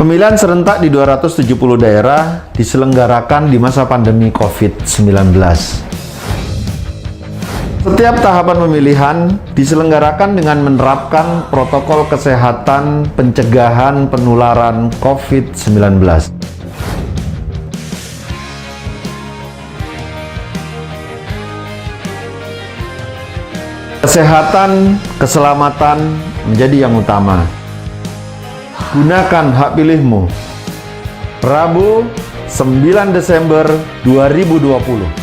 Pemilihan serentak di 270 daerah diselenggarakan di masa pandemi COVID-19. Setiap tahapan pemilihan diselenggarakan dengan menerapkan protokol kesehatan pencegahan penularan COVID-19. Kesehatan, keselamatan menjadi yang utama. Gunakan hak pilihmu. Rabu, 9 Desember 2020.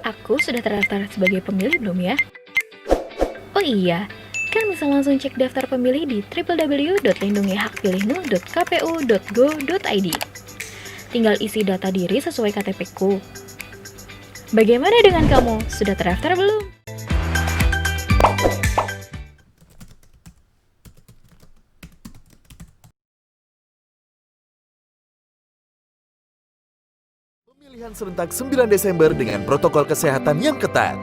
Aku sudah terdaftar sebagai pemilih belum ya? Oh iya, kan bisa langsung cek daftar pemilih di www.lindungihakpilihnu.kpu.go.id. Tinggal isi data diri sesuai KTP-ku. Bagaimana dengan kamu? Sudah terdaftar belum? Pemilihan serentak 9 Desember dengan protokol kesehatan yang ketat.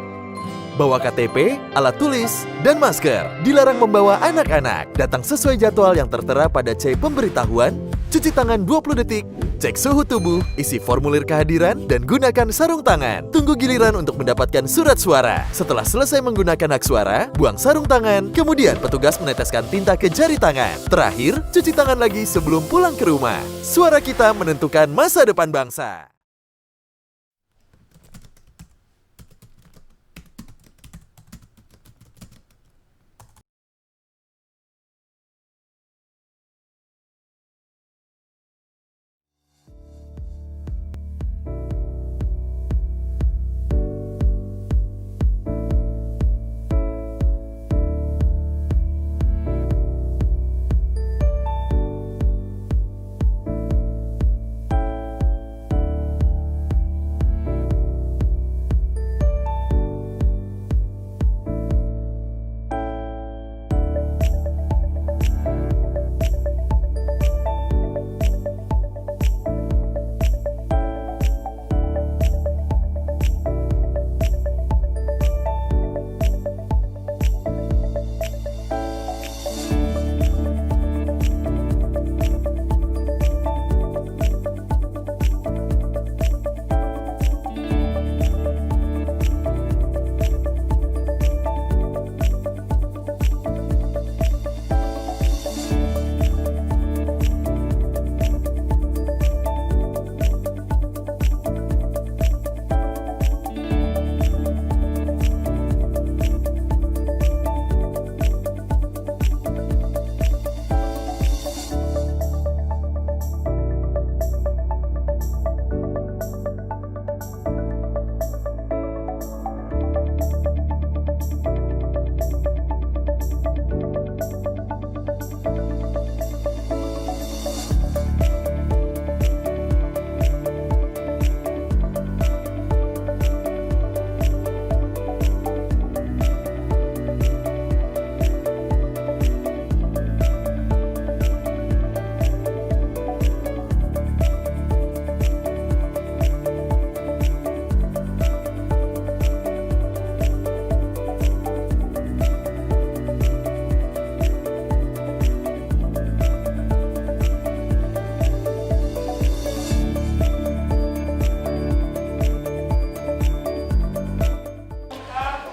Bawa KTP, alat tulis, dan masker. Dilarang membawa anak-anak. Datang sesuai jadwal yang tertera pada C pemberitahuan. Cuci tangan 20 detik. Cek suhu tubuh, isi formulir kehadiran, dan gunakan sarung tangan. Tunggu giliran untuk mendapatkan surat suara. Setelah selesai menggunakan hak suara, buang sarung tangan. Kemudian petugas meneteskan tinta ke jari tangan. Terakhir, cuci tangan lagi sebelum pulang ke rumah. Suara kita menentukan masa depan bangsa.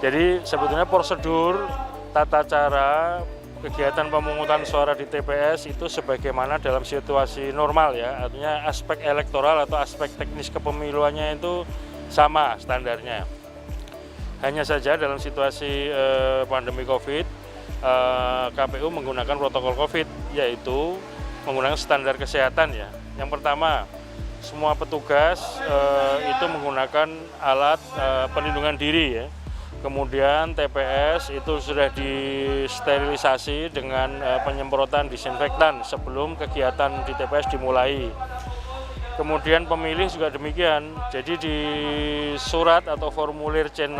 Jadi sebetulnya prosedur tata cara kegiatan pemungutan suara di TPS itu sebagaimana dalam situasi normal ya, artinya aspek elektoral atau aspek teknis kepemiluannya itu sama standarnya. Hanya saja dalam situasi pandemi COVID, KPU menggunakan protokol COVID, yaitu menggunakan standar kesehatan ya. Yang pertama, semua petugas itu menggunakan alat pelindungan diri ya. Kemudian TPS itu sudah disterilisasi dengan penyemprotan disinfektan sebelum kegiatan di TPS dimulai. Kemudian pemilih juga demikian. Jadi di surat atau formulir C6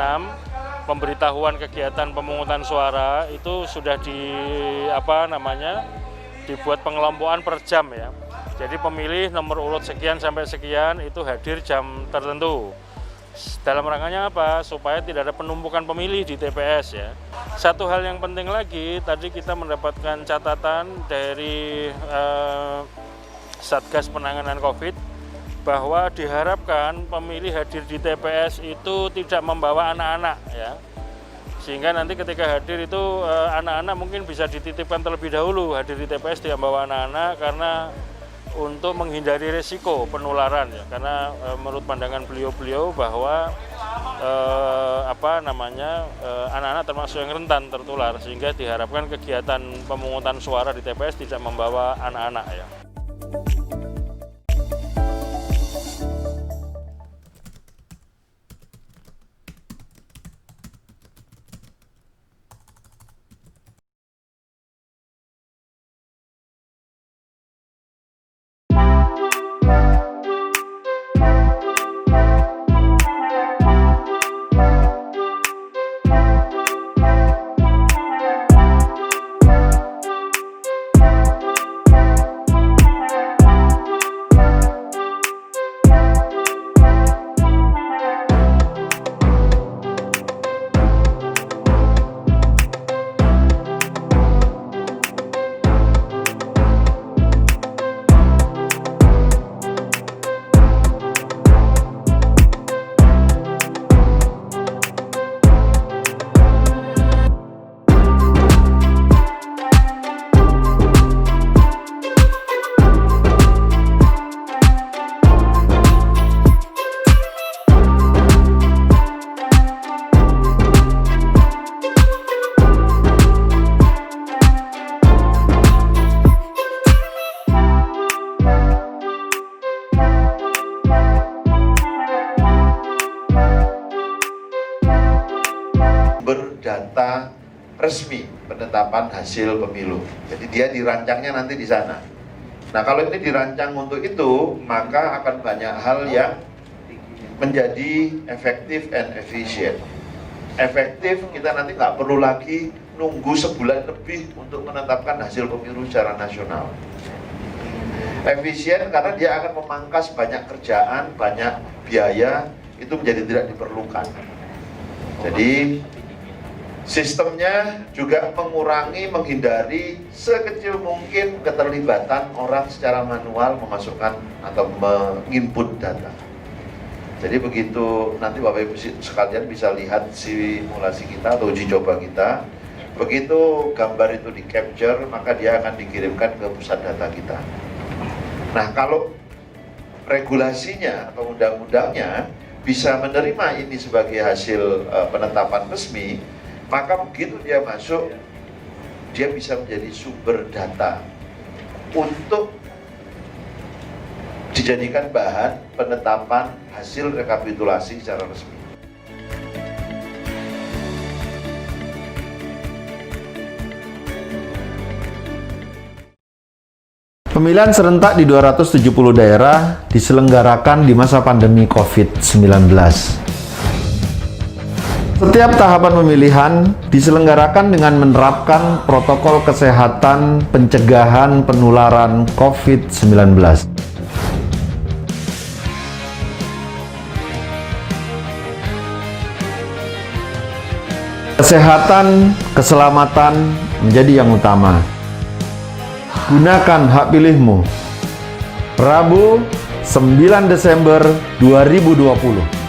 pemberitahuan kegiatan pemungutan suara itu sudah dibuat pengelompokan per jam ya. Jadi pemilih nomor urut sekian sampai sekian itu hadir jam tertentu. Dalam rangkanya apa? Supaya tidak ada penumpukan pemilih di TPS ya. Satu hal yang penting lagi, tadi kita mendapatkan catatan dari Satgas Penanganan COVID bahwa diharapkan pemilih hadir di TPS itu tidak membawa anak-anak ya. Sehingga nanti ketika hadir itu anak-anak mungkin bisa dititipkan terlebih dahulu hadir di TPS tidak membawa anak-anak karena untuk menghindari resiko penularan ya, karena menurut pandangan beliau-beliau bahwa anak-anak termasuk yang rentan tertular, sehingga diharapkan kegiatan pemungutan suara di TPS tidak membawa anak-anak ya. Berdata resmi penetapan hasil pemilu. Jadi dia dirancangnya nanti di sana. Nah kalau ini dirancang untuk itu, maka akan banyak hal yang menjadi efektif dan efisien. Efektif, kita nanti nggak perlu lagi nunggu sebulan lebih untuk menetapkan hasil pemilu secara nasional. Efisien karena dia akan memangkas banyak kerjaan, banyak biaya, itu menjadi tidak diperlukan. Jadi sistemnya juga menghindari sekecil mungkin keterlibatan orang secara manual memasukkan atau menginput data. Jadi begitu nanti Bapak Ibu sekalian bisa lihat simulasi kita atau uji coba kita. Begitu gambar itu di capture, maka dia akan dikirimkan ke pusat data kita. Nah kalau regulasinya atau undang-undangnya bisa menerima ini sebagai hasil penetapan resmi, maka begitu dia masuk, dia bisa menjadi sumber data untuk dijadikan bahan penetapan hasil rekapitulasi secara resmi. Pemilihan serentak di 270 daerah diselenggarakan di masa pandemi COVID-19. Setiap tahapan pemilihan diselenggarakan dengan menerapkan protokol kesehatan pencegahan penularan COVID-19. Kesehatan, keselamatan menjadi yang utama. Gunakan hak pilihmu. Rabu, 9 Desember 2020.